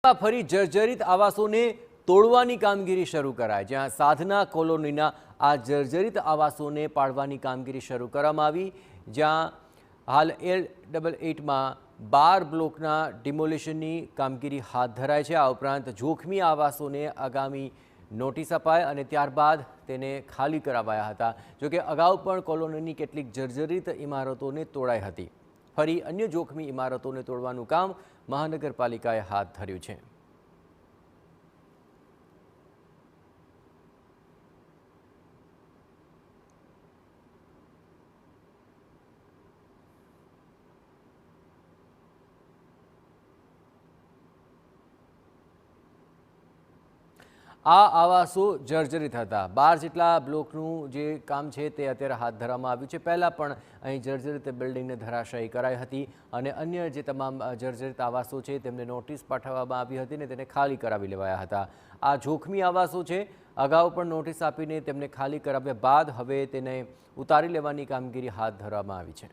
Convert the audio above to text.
ફરી જર્જરિત આવાસોને તોડવાની કામગીરી શરૂ કરાય, જ્યાં સાધના કોલોનીના આ જર્જરિત આવાસોને પાડવાની કામગીરી શરૂ કરવામાં આવી, જ્યાં હાલ L888માં 12 બ્લોકના ડિમોલિશનની કામગીરી હાથ ધરાય છે। આ ઉપરાંત જોખમી આવાસોને આગામી નોટિસ અપાય અને ત્યારબાદ તેને ખાલી કરાવાયા હતા। જોકે અગાઉ પણ કોલોનીની કેટલીક જર્જરિત ઇમારતોને તોડાઈ હતી। ફરી અન્ય જોખમી ઇમારતોને તોડવાનું કામ મહાનગરપાલિકાએ હાથ ધર્યું છે। આ આવાસો જર્જરિત હતા। 12 જેટલા બ્લોકનું જે કામ છે તે અત્યારે હાથ ધરવામાં આવ્યું છે। પહેલાં પણ અહીં જર્જરિત બિલ્ડિંગને ધરાશાયી કરાઈ હતી અને અન્ય જે તમામ જર્જરિત આવાસો છે તેમને નોટિસ પાઠવવામાં આવી હતી અને તેને ખાલી કરાવી લેવાયા હતા। આ જોખમી આવાસો છે, અગાઉ પણ નોટિસ આપીને તેમને ખાલી કરાવ્યા બાદ હવે તેને ઉતારી લેવાની કામગીરી હાથ ધરવામાં આવી છે।